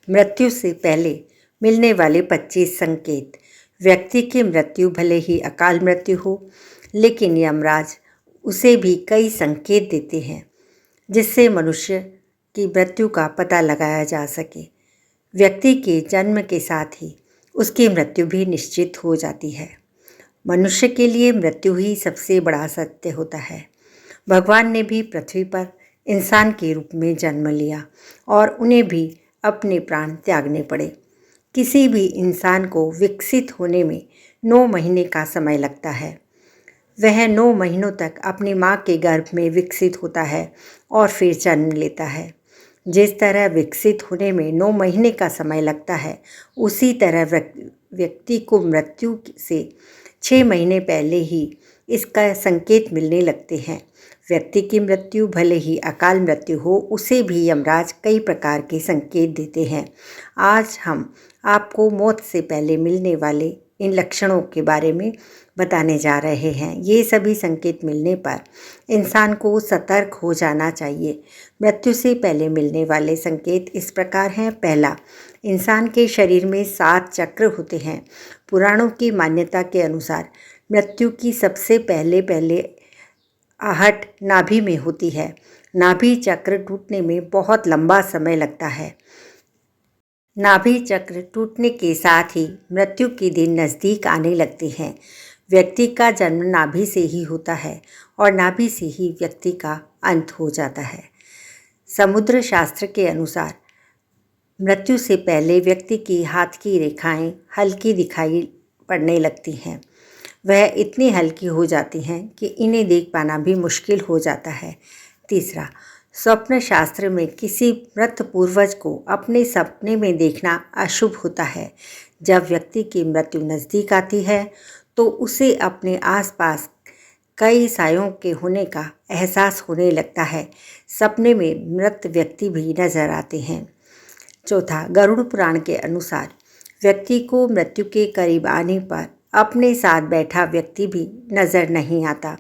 मृत्यु से पहले मिलने वाले 25 संकेत। व्यक्ति की मृत्यु भले ही अकाल मृत्यु हो, लेकिन यमराज उसे भी कई संकेत देते हैं जिससे मनुष्य की मृत्यु का पता लगाया जा सके। व्यक्ति के जन्म के साथ ही उसकी मृत्यु भी निश्चित हो जाती है। मनुष्य के लिए मृत्यु ही सबसे बड़ा सत्य होता है। भगवान ने भी पृथ्वी पर इंसान के रूप में जन्म लिया और उन्हें भी अपने प्राण त्यागने पड़े। किसी भी इंसान को विकसित होने में 9 महीने का समय लगता है। वह 9 महीनों तक अपनी माँ के गर्भ में विकसित होता है और फिर जन्म लेता है। जिस तरह विकसित होने में 9 महीने का समय लगता है, उसी तरह व्यक्ति को मृत्यु से 6 महीने पहले ही इसका संकेत मिलने लगते हैं। व्यक्ति की मृत्यु भले ही अकाल मृत्यु हो, उसे भी यमराज कई प्रकार के संकेत देते हैं। आज हम आपको मौत से पहले मिलने वाले इन लक्षणों के बारे में बताने जा रहे हैं। ये सभी संकेत मिलने पर इंसान को सतर्क हो जाना चाहिए। मृत्यु से पहले मिलने वाले संकेत इस प्रकार हैं। पहला, इंसान के शरीर में 7 चक्र होते हैं। पुराणों की मान्यता के अनुसार मृत्यु की सबसे पहले आहट नाभि में होती है। नाभि चक्र टूटने में बहुत लंबा समय लगता है। नाभि चक्र टूटने के साथ ही मृत्यु के दिन नज़दीक आने लगते हैं। व्यक्ति का जन्म नाभि से ही होता है और नाभि से ही व्यक्ति का अंत हो जाता है। समुद्र शास्त्र के अनुसार मृत्यु से पहले व्यक्ति की हाथ की रेखाएं हल्की दिखाई पड़ने लगती हैं। वह इतनी हल्की हो जाती हैं कि इन्हें देख पाना भी मुश्किल हो जाता है। तीसरा, स्वप्न शास्त्र में किसी मृत पूर्वज को अपने सपने में देखना अशुभ होता है। जब व्यक्ति की मृत्यु नज़दीक आती है तो उसे अपने आसपास कई सायों के होने का एहसास होने लगता है। सपने में मृत व्यक्ति भी नजर आते हैं। चौथा, गरुड़ पुराण के अनुसार व्यक्ति को मृत्यु के करीब आने पर अपने साथ बैठा व्यक्ति भी नज़र नहीं आता,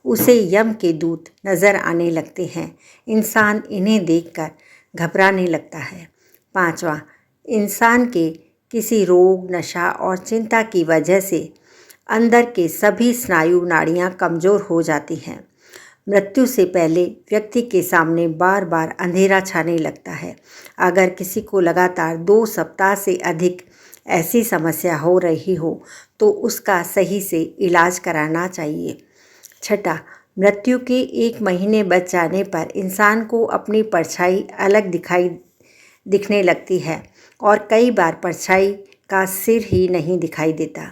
उसे यम के दूत नज़र आने लगते हैं। इंसान इन्हें देखकर घबराने लगता है। पांचवा, इंसान के किसी रोग, नशा और चिंता की वजह से अंदर के सभी स्नायु नाड़ियाँ कमज़ोर हो जाती हैं। मृत्यु से पहले व्यक्ति के सामने बार बार अंधेरा छाने लगता है। अगर किसी को लगातार 2 सप्ताह से अधिक ऐसी समस्या हो रही हो तो उसका सही से इलाज कराना चाहिए। छठा, मृत्यु के 1 महीने बच जाने पर इंसान को अपनी परछाई अलग दिखने लगती है और कई बार परछाई का सिर ही नहीं दिखाई देता।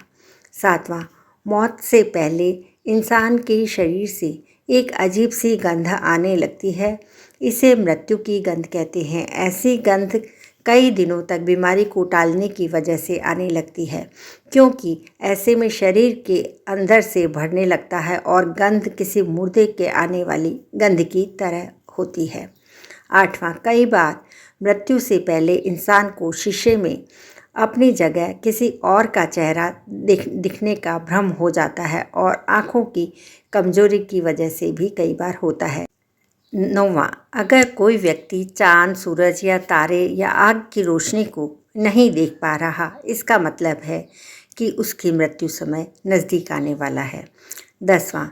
सातवां, मौत से पहले इंसान के शरीर से एक अजीब सी गंध आने लगती है। इसे मृत्यु की गंध कहते हैं। ऐसी गंध कई दिनों तक बीमारी को टालने की वजह से आने लगती है, क्योंकि ऐसे में शरीर के अंदर से भरने लगता है और गंध किसी मुर्दे के आने वाली गंध की तरह होती है। आठवां, कई बार मृत्यु से पहले इंसान को शीशे में अपनी जगह किसी और का चेहरा दिखने का भ्रम हो जाता है और आँखों की कमजोरी की वजह से भी कई बार होता है। 9वां, अगर कोई व्यक्ति चाँद, सूरज या तारे या आग की रोशनी को नहीं देख पा रहा, इसका मतलब है कि उसकी मृत्यु समय नज़दीक आने वाला है। 10वां,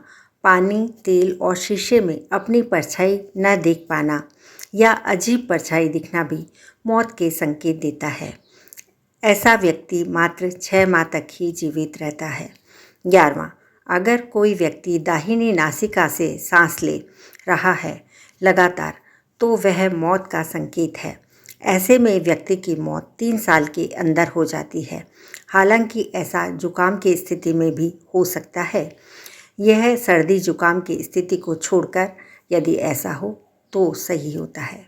पानी, तेल और शीशे में अपनी परछाई न देख पाना या अजीब परछाई दिखना भी मौत के संकेत देता है। ऐसा व्यक्ति मात्र 6 माह तक ही जीवित रहता है। 11वां, अगर कोई व्यक्ति दाहिनी नासिका से सांस ले रहा है लगातार तो वह मौत का संकेत है। ऐसे में व्यक्ति की मौत 3 साल के अंदर हो जाती है। हालांकि ऐसा जुकाम की स्थिति में भी हो सकता है। यह सर्दी जुकाम की स्थिति को छोड़कर यदि ऐसा हो तो सही होता है।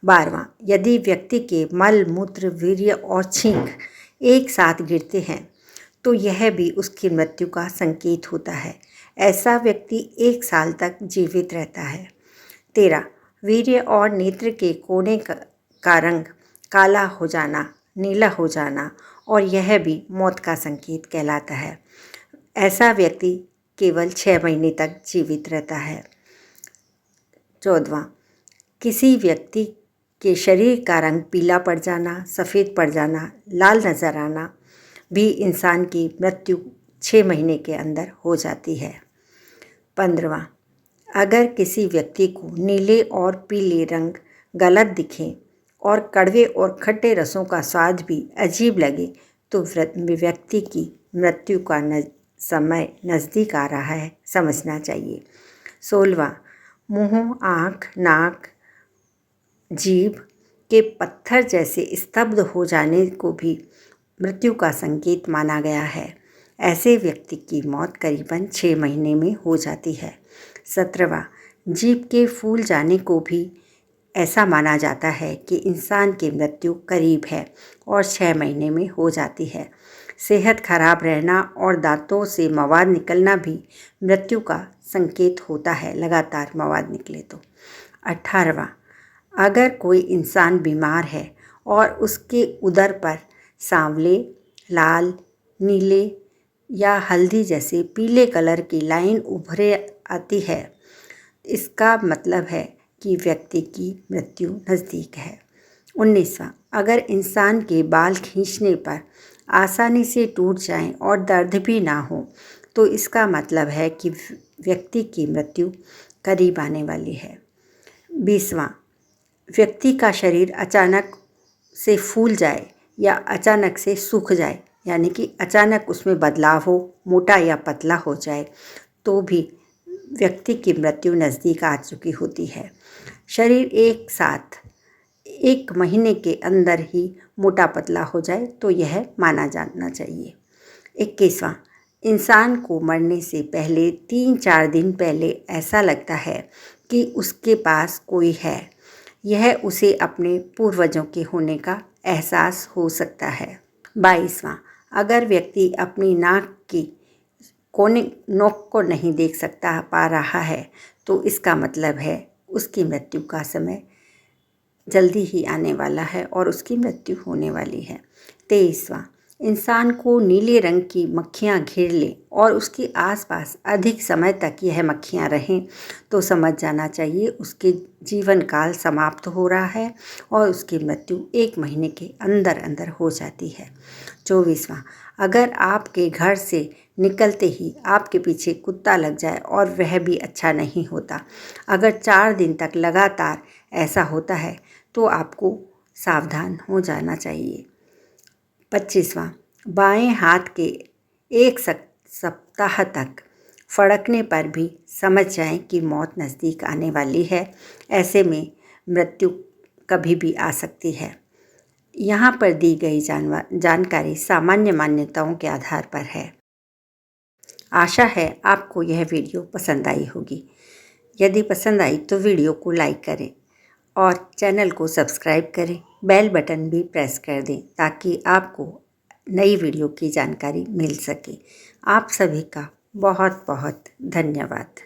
12वां, यदि व्यक्ति के मल, मूत्र, वीर्य और छींक एक साथ गिरते हैं तो यह भी उसकी मृत्यु का संकेत होता है। ऐसा व्यक्ति 1 साल तक जीवित रहता है। 13, वीर्य और नेत्र के कोने का रंग काला हो जाना, नीला हो जाना और यह भी मौत का संकेत कहलाता है। ऐसा व्यक्ति केवल 6 महीने तक जीवित रहता है। 14वां, किसी व्यक्ति के शरीर का रंग पीला पड़ जाना, सफ़ेद पड़ जाना, लाल नज़र आना भी इंसान की मृत्यु 6 महीने के अंदर हो जाती है। 15वां, अगर किसी व्यक्ति को नीले और पीले रंग गलत दिखें और कड़वे और खट्टे रसों का स्वाद भी अजीब लगे तो व्यक्ति की मृत्यु का समय नज़दीक आ रहा है, समझना चाहिए। 16वां, मुंह, आँख, नाक, जीभ के पत्थर जैसे स्तब्ध हो जाने को भी मृत्यु का संकेत माना गया है। ऐसे व्यक्ति की मौत करीबन 6 महीने में हो जाती है। 17वां, जीभ के फूल जाने को भी ऐसा माना जाता है कि इंसान की मृत्यु करीब है और 6 महीने में हो जाती है। सेहत खराब रहना और दांतों से मवाद निकलना भी मृत्यु का संकेत होता है, लगातार मवाद निकले तो। 18वां, अगर कोई इंसान बीमार है और उसके उदर पर सांवले, लाल, नीले या हल्दी जैसे पीले कलर की लाइन उभरे आती है, इसका मतलब है कि व्यक्ति की मृत्यु नज़दीक है। 19वां, अगर इंसान के बाल खींचने पर आसानी से टूट जाएं और दर्द भी ना हो तो इसका मतलब है कि व्यक्ति की मृत्यु करीब आने वाली है। 20वां, व्यक्ति का शरीर अचानक से फूल जाए या अचानक से सूख जाए, यानी कि अचानक उसमें बदलाव हो, मोटा या पतला हो जाए, तो भी व्यक्ति की मृत्यु नज़दीक आ चुकी होती है। शरीर एक साथ 1 महीने के अंदर ही मोटा पतला हो जाए तो यह माना जाना चाहिए। 21वां, इंसान को मरने से पहले 3-4 दिन पहले ऐसा लगता है कि उसके पास कोई है। यह उसे अपने पूर्वजों के होने का एहसास हो सकता है। 22वां, अगर व्यक्ति अपनी नाक की नोक को नहीं देख पा रहा है तो इसका मतलब है उसकी मृत्यु का समय जल्दी ही आने वाला है और उसकी मृत्यु होने वाली है। 23वां, इंसान को नीले रंग की मक्खियाँ घेर लें और उसके आसपास अधिक समय तक यह मक्खियाँ रहें तो समझ जाना चाहिए उसके जीवन काल समाप्त हो रहा है और उसकी मृत्यु 1 महीने के अंदर अंदर हो जाती है। 24वां, अगर आपके घर से निकलते ही आपके पीछे कुत्ता लग जाए और वह भी अच्छा नहीं होता, अगर 4 दिन तक लगातार ऐसा होता है तो आपको सावधान हो जाना चाहिए। 25वां, बाएं हाथ के 1 सप्ताह तक फड़कने पर भी समझ जाएं कि मौत नज़दीक आने वाली है। ऐसे में मृत्यु कभी भी आ सकती है। यहाँ पर दी गई जानकारी सामान्य मान्यताओं के आधार पर है। आशा है आपको यह वीडियो पसंद आई होगी। यदि पसंद आई तो वीडियो को लाइक करें और चैनल को सब्सक्राइब करें, बेल बटन भी प्रेस कर दें ताकि आपको नई वीडियो की जानकारी मिल सके। आप सभी का बहुत बहुत धन्यवाद।